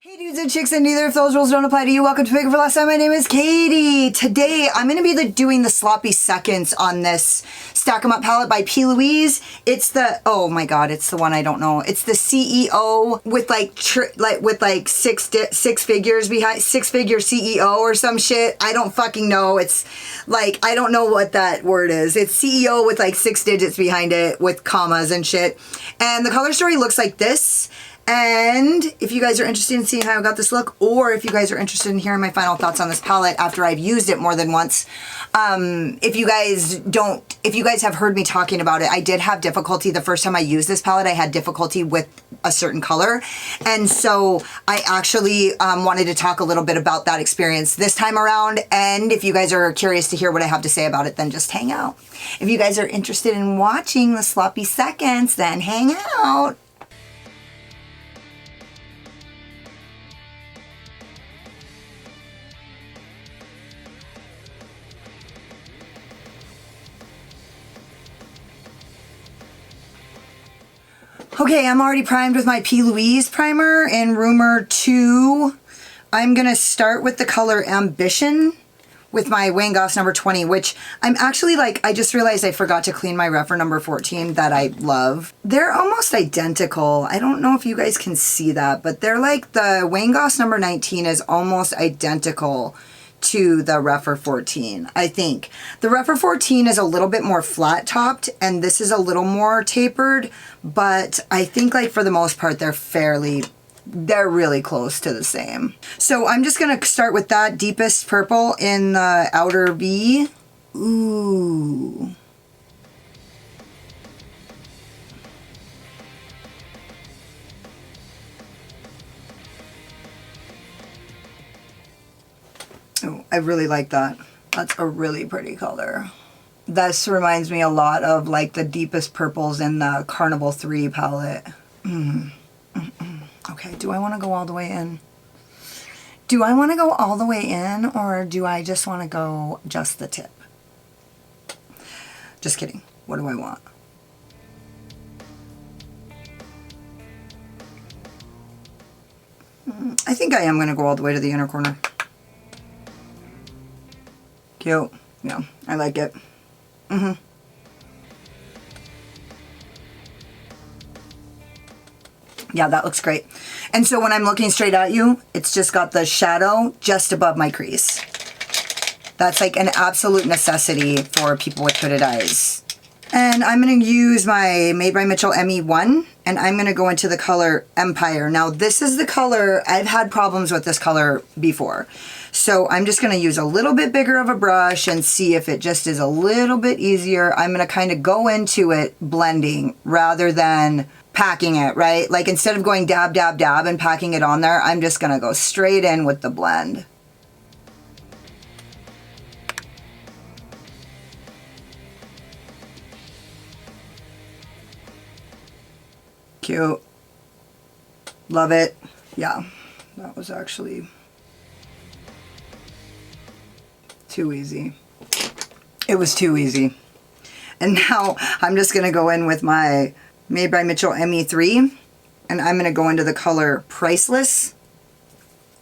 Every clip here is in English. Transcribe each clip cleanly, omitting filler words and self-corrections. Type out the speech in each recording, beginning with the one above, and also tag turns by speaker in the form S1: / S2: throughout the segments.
S1: Hey dudes and chicks, and neither of those rules don't apply to you. Welcome to Pick It for Last Time. My name is Katie. Today I'm going to be doing the sloppy seconds on this Stack 'em Up palette by P. Louise. It's the, oh my god, it's the one I don't know. It's the CE0 with like six figures behind, six-figure CEO or some shit. I don't fucking know. It's like, I don't know what that word is. It's CEO with like 6 digits behind it with commas and shit. And the color story looks like this. And if you guys are interested in seeing how I got this look, or if you guys are interested in hearing my final thoughts on this palette after I've used it more than once, if you guys have heard me talking about it, I did have difficulty the first time I used this palette. I had difficulty with a certain color, and so I actually wanted to talk a little bit about that experience this time around. And if you guys are curious to hear what I have to say about it, then just hang out. If you guys are interested in watching the sloppy seconds, then hang out. Okay, I'm already primed with my P. Louise primer in Rumor 2. I'm going to start with the color Ambition with my Wayne Goss number 20, which I'm actually like, I just realized I forgot to clean my Refer number 14 that I love. They're almost identical. I don't know if you guys can see that, but they're like, the Wayne Goss number 19 is almost identical to the Refer 14, I think. The Refer 14 is a little bit more flat topped and this is a little more tapered, but I think like for the most part they're really close to the same. So I'm just gonna start with that deepest purple in the outer V. Ooh. Oh, I really like that. That's a really pretty color. This reminds me a lot of like the deepest purples in the Carnival 3 palette. Okay, do I want to go all the way in? Do I want to go all the way in, or do I just want to go just the tip? Just kidding. What do I want? I think I am going to go all the way to the inner corner. Cute. Yeah, I like it. Yeah, that looks great. And so when I'm looking straight at you, it's just got the shadow just above my crease. That's like an absolute necessity for people with hooded eyes. And I'm going to use my Made by Mitchell ME1, and I'm going to go into the color Empire. Now, this is the color, I've had problems with this color before. So I'm just going to use a little bit bigger of a brush and see if it just is a little bit easier. I'm going to kind of go into it blending rather than packing it, right? Like instead of going dab, dab, dab and packing it on there, I'm just going to go straight in with the blend. Cute. Love it. Yeah, that was actually too easy. It was too easy. And now I'm just going to go in with my Made by Mitchell ME3, and I'm going to go into the color Priceless.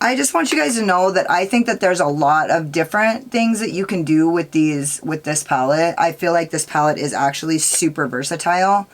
S1: I just want you guys to know that I think that there's a lot of different things that you can do with this palette. I feel like this palette is actually super versatile.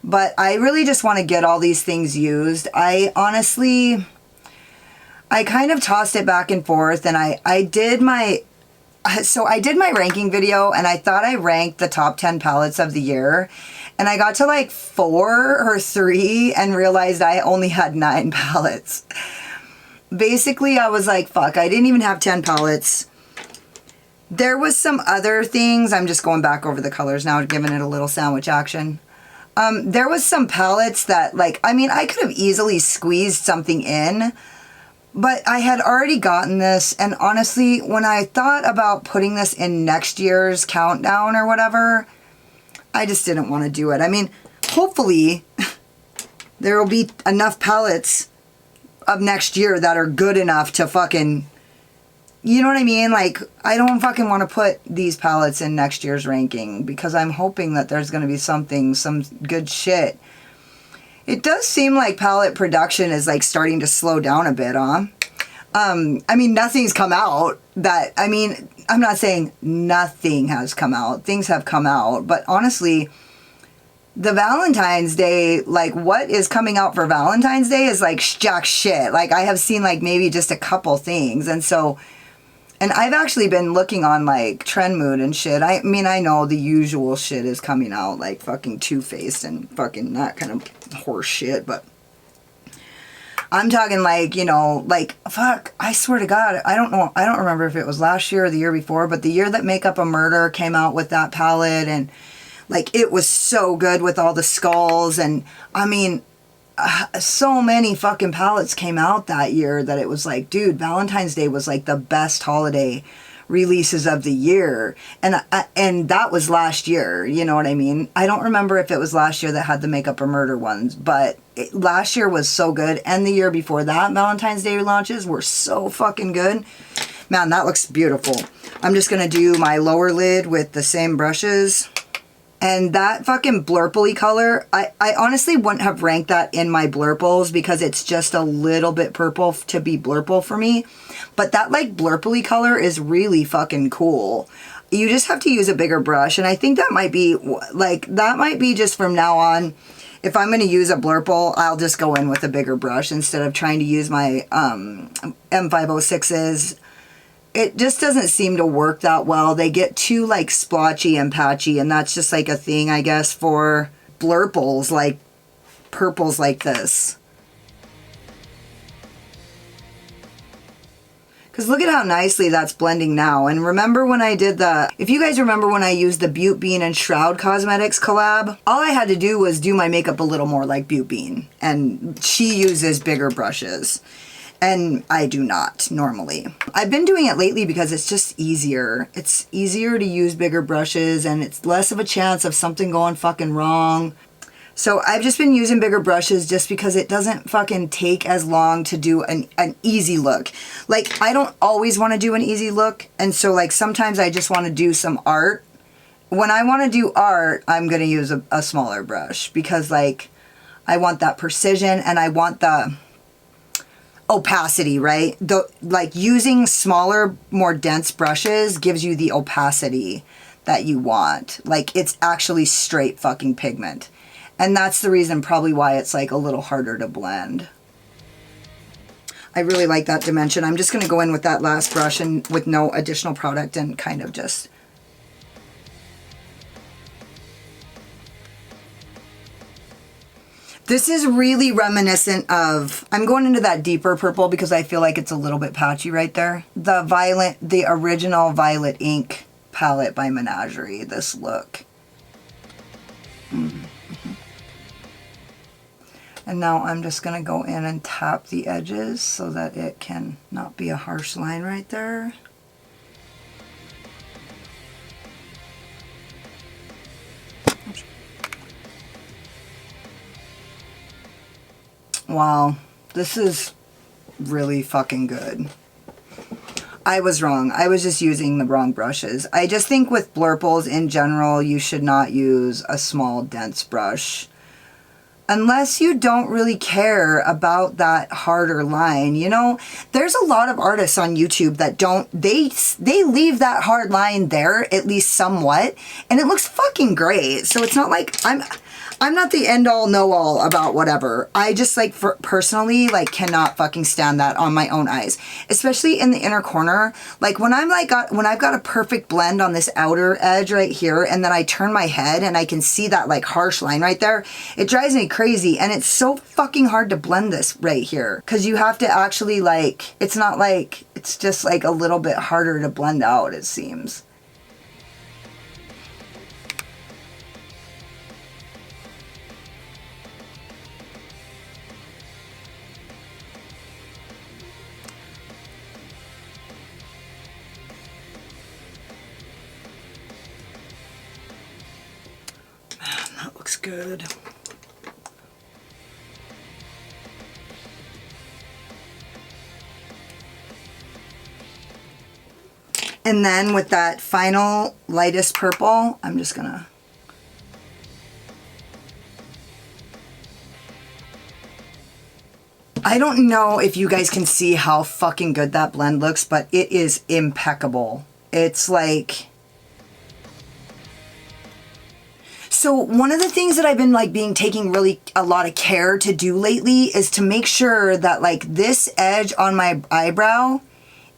S1: But I really just want to get all these things used. I kind of tossed it back and forth, and I did my ranking video, and I thought I ranked the top 10 palettes of the year, and I got to like 4 or 3 and realized I only had 9 palettes. Basically, I was like, fuck, I didn't even have 10 palettes. There was some other things. I'm just going back over the colors now, giving it a little sandwich action. There was some palettes that, like, I mean, I could have easily squeezed something in, but I had already gotten this, and honestly, when I thought about putting this in next year's countdown or whatever, I just didn't want to do it. I mean, hopefully, there will be enough palettes of next year that are good enough to fucking, you know what I mean? Like, I don't fucking want to put these palettes in next year's ranking because I'm hoping that there's going to be some good shit It does seem like palette production is like starting to slow down a bit, huh? I mean, nothing's come out that, I mean, I'm not saying nothing has come out. Things have come out, but honestly, the Valentine's Day, like what is coming out for Valentine's Day is like jack shit. Like I have seen like maybe just a couple things. And so, and I've actually been looking on like Trend Mood and shit. I mean, I know the usual shit is coming out, like fucking Too Faced and fucking that kind of horse shit, but I'm talking like, you know, like, fuck, I swear to God, I don't know, I don't remember if it was last year or the year before, but the year that Makeup a Murder came out with that palette, and like, it was so good with all the skulls, and I mean, so many fucking palettes came out that year that it was like, dude, Valentine's Day was like the best holiday releases of the year, and that was last year, you know what I mean? I don't remember if it was last year that had the Makeup a Murder ones, but last year was so good, and the year before that, Valentine's Day launches were so fucking good. Man, that looks beautiful. I'm just gonna do my lower lid with the same brushes. And that fucking blurpley color, I honestly wouldn't have ranked that in my blurples because it's just a little bit purple to be blurple for me. But that like blurpley color is really fucking cool. You just have to use a bigger brush. And I think that might be like, that might be just from now on. If I'm going to use a blurple, I'll just go in with a bigger brush instead of trying to use my M506s. It just doesn't seem to work that well. They get too like splotchy and patchy, and that's just like a thing, I guess, for blurples, like purples like this. Because look at how nicely that's blending now. And remember when I did if you guys remember when I used the Butte Bean and Shroud Cosmetics collab, all I had to do was do my makeup a little more like Butte Bean. And she uses bigger brushes. And I do not normally. I've been doing it lately because it's just easier. It's easier to use bigger brushes, and it's less of a chance of something going fucking wrong. So I've just been using bigger brushes just because it doesn't fucking take as long to do an easy look. Like, I don't always want to do an easy look, and so like sometimes I just want to do some art. When I want to do art, I'm going to use a smaller brush because like I want that precision and I want the opacity, right? Like using smaller, more dense brushes gives you the opacity that you want. Like it's actually straight fucking pigment. And that's the reason probably why it's like a little harder to blend. I really like that dimension. I'm just going to go in with that last brush and with no additional product and kind of just... This is really reminiscent of, I'm going into that deeper purple because I feel like it's a little bit patchy right there. The original Violet Ink palette by Menagerie, this look. Mm-hmm. And now I'm just going to go in and tap the edges so that it can not be a harsh line right there. Wow, this is really fucking good. I was wrong. I was just using the wrong brushes. I just think with blurples in general, you should not use a small, dense brush. Unless you don't really care about that harder line. You know, there's a lot of artists on YouTube that don't, they leave that hard line there, at least somewhat, and it looks fucking great. So it's not like I'm not the end all know all about whatever. I just like personally like cannot fucking stand that on my own eyes, especially in the inner corner. Like when I'm like when I've got a perfect blend on this outer edge right here, and then I turn my head and I can see that like harsh line right there, it drives me crazy. And it's so fucking hard to blend this right here because you have to actually like, it's not like, it's just like a little bit harder to blend out, it seems. That looks good. And then with that final lightest purple, I'm just gonna I don't know if you guys can see how fucking good that blend looks, but it is impeccable. It's like... So one of the things that I've been like taking really a lot of care to do lately is to make sure that like this edge on my eyebrow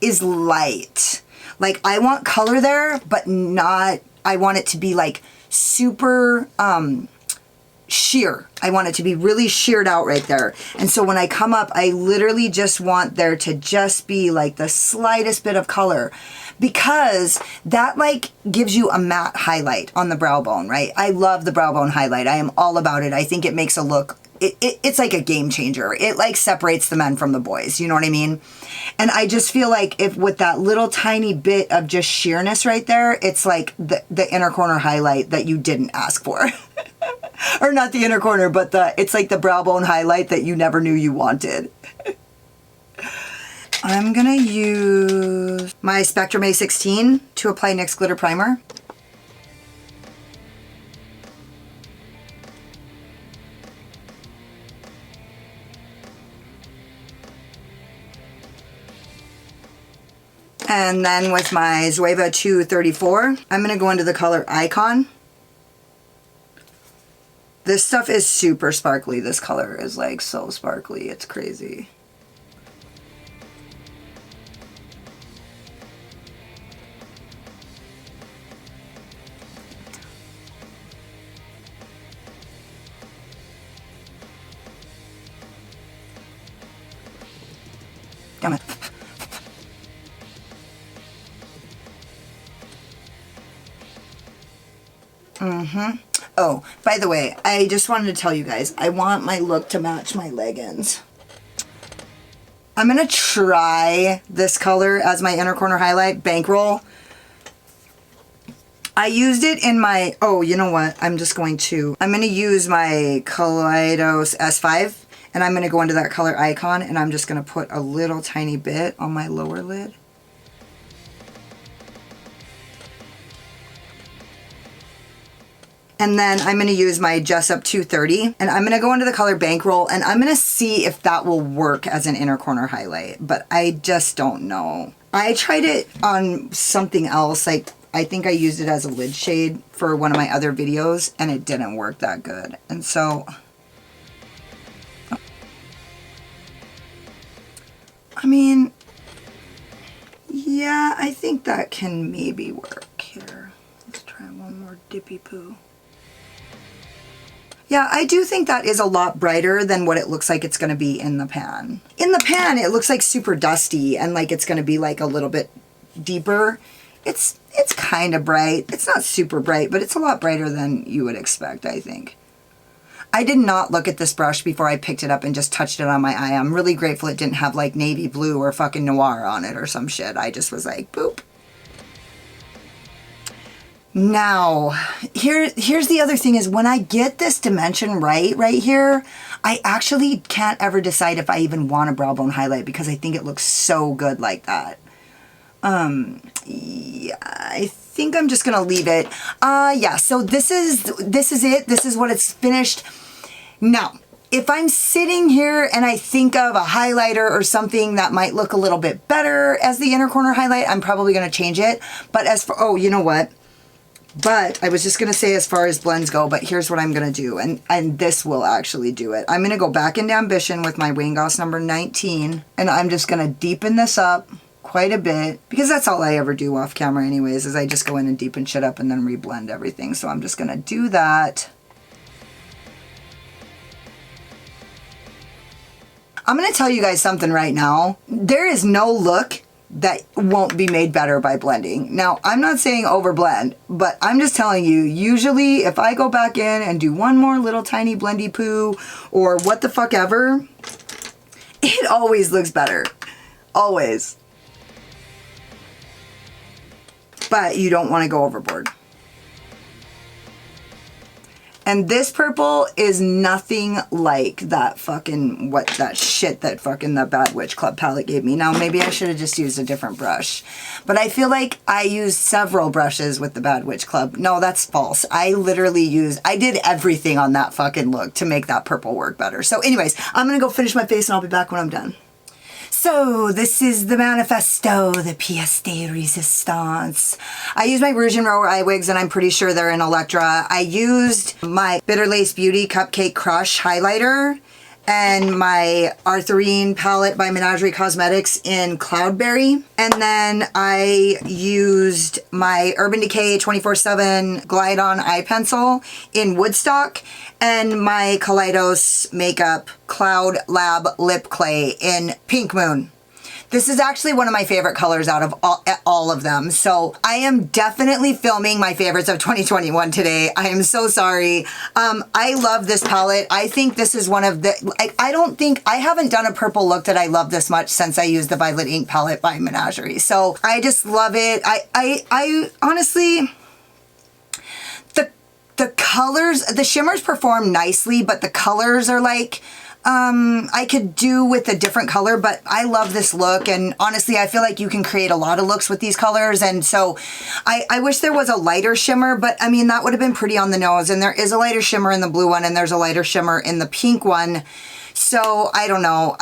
S1: is light. Like I want color there, but not, I want it to be like super sheer. I want it to be really sheared out right there. And so when I come up, I literally just want there to just be like the slightest bit of color, because that like gives you a matte highlight on the brow bone, right? I love the brow bone highlight. I am all about it. I think it makes a look, it's like a game changer. It like separates the men from the boys, you know what I mean? And I just feel like if with that little tiny bit of just sheerness right there, it's like the inner corner highlight that you didn't ask for. Or not the inner corner, but it's like the brow bone highlight that you never knew you wanted. I'm gonna use my Spectrum A16 to apply NYX Glitter Primer. And then with my Zoeva 234, I'm gonna go into the color Icon. This stuff is super sparkly. This color is like so sparkly. It's crazy. Damn it. Oh, by the way, I just wanted to tell you guys, I want my look to match my leggings. I'm going to try this color as my inner corner highlight, Bankroll. I used it in my, oh, you know what? I'm going to use my Kaleidos S5, and I'm going to go into that color Icon, and I'm just going to put a little tiny bit on my lower lid. And then I'm going to use my Jessup 230, and I'm going to go into the color Bankroll, and I'm going to see if that will work as an inner corner highlight, but I just don't know. I tried it on something else, like I think I used it as a lid shade for one of my other videos, and it didn't work that good. And so, I mean, yeah, I think that can maybe work here. Let's try one more dippy poo. Yeah, I do think that is a lot brighter than what it looks like it's going to be in the pan. In the pan, it looks like super dusty and like it's going to be like a little bit deeper. It's kind of bright. It's not super bright, but it's a lot brighter than you would expect, I think. I did not look at this brush before I picked it up and just touched it on my eye. I'm really grateful it didn't have like navy blue or fucking noir on it or some shit. I just was like, boop. Now, here's the other thing is when I get this dimension right here, I actually can't ever decide if I even want a brow bone highlight because I think it looks so good like that. Yeah, I think I'm just gonna leave it. Yeah, so this is it. This is what it's finished. Now, if I'm sitting here and I think of a highlighter or something that might look a little bit better as the inner corner highlight, I'm probably gonna change it. But as for, oh, you know what? But I was just going to say as far as blends go, but here's what I'm going to do, and this will actually do it. I'm going to go back into Ambition with my Wayne Goss number 19, and I'm just going to deepen this up quite a bit, because that's all I ever do off camera anyways, is I just go in and deepen shit up and then reblend everything. So I'm just going to do that. I'm going to tell you guys something right now. There is no look that won't be made better by blending. Now, I'm not saying overblend, but I'm just telling you, usually if I go back in and do one more little tiny blendy poo or what the fuck ever, it always looks better. Always. But you don't want to go overboard. And this purple is nothing like that fucking, that shit that fucking the Bad Witch Club palette gave me. Now, maybe I should have just used a different brush. But I feel like I used several brushes with the Bad Witch Club. No, that's false. I did everything on that fucking look to make that purple work better. So anyways, I'm gonna go finish my face and I'll be back when I'm done. So this is the Manifesto, the pièce de résistance. I used my Rouge Rogue eye wigs and I'm pretty sure they're in Electra. I used my Bitter Lace Beauty Cupcake Crush highlighter and my Arthurine palette by Menagerie Cosmetics in Cloudberry. And then I used my Urban Decay 24/7 Glide On eye pencil in Woodstock and my Kaleidos Makeup Cloud Lab Lip Clay in Pink Moon. This is actually one of my favorite colors out of all of them. So I am definitely filming my favorites of 2021 today. I am so sorry. I love this palette. I think this is one of the, I haven't done a purple look that I love this much since I used the Violet Ink palette by Menagerie. So I just love it. I honestly, the colors, the shimmers perform nicely, but the colors are like, I could do with a different color, but I love this look. And honestly, I feel like you can create a lot of looks with these colors. And so I wish there was a lighter shimmer, but I mean, that would have been pretty on the nose. And there is a lighter shimmer in the blue one and there's a lighter shimmer in the pink one. So I don't know.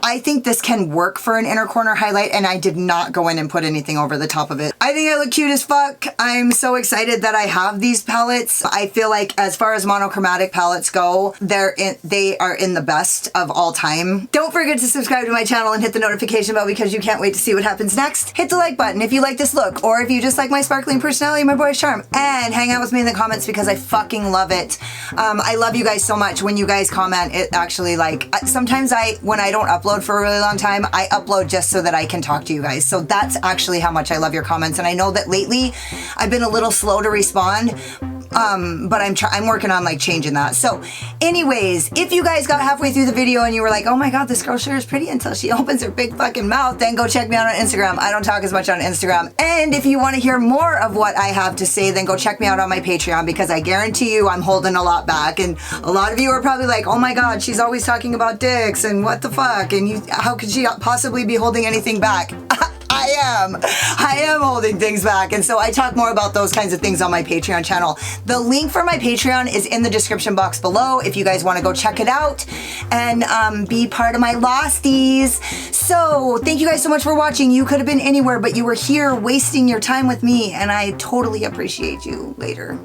S1: I think this can work for an inner corner highlight and I did not go in and put anything over the top of it. I think I look cute as fuck. I'm so excited that I have these palettes. I feel like as far as monochromatic palettes go, they are in the best of all time. Don't forget to subscribe to my channel and hit the notification bell because you can't wait to see what happens next. Hit the like button if you like this look or if you just like my sparkling personality, my boyish charm, and hang out with me in the comments because I fucking love it. I love you guys so much. When you guys comment, it actually sometimes when I don't upload for a really long time, I upload just so that I can talk to you guys. So that's actually how much I love your comments. And I know that lately I've been a little slow to respond, but I'm working on like changing that. So anyways, if you guys got halfway through the video and you were like, oh my God, this girl sure is pretty until she opens her big fucking mouth, then go check me out on Instagram. I don't talk as much on Instagram. And if you want to hear more of what I have to say, then go check me out on my Patreon because I guarantee you I'm holding a lot back. And a lot of you are probably like, oh my God, she's always talking about dicks and what the fuck, and how could she possibly be holding anything back? I am holding things back, and so I talk more about those kinds of things on my Patreon channel. The link for my Patreon is in the description box below if you guys want to go check it out and be part of my Lossties. So thank you guys so much for watching. You could have been anywhere, but you were here wasting your time with me, and I totally appreciate you. Later.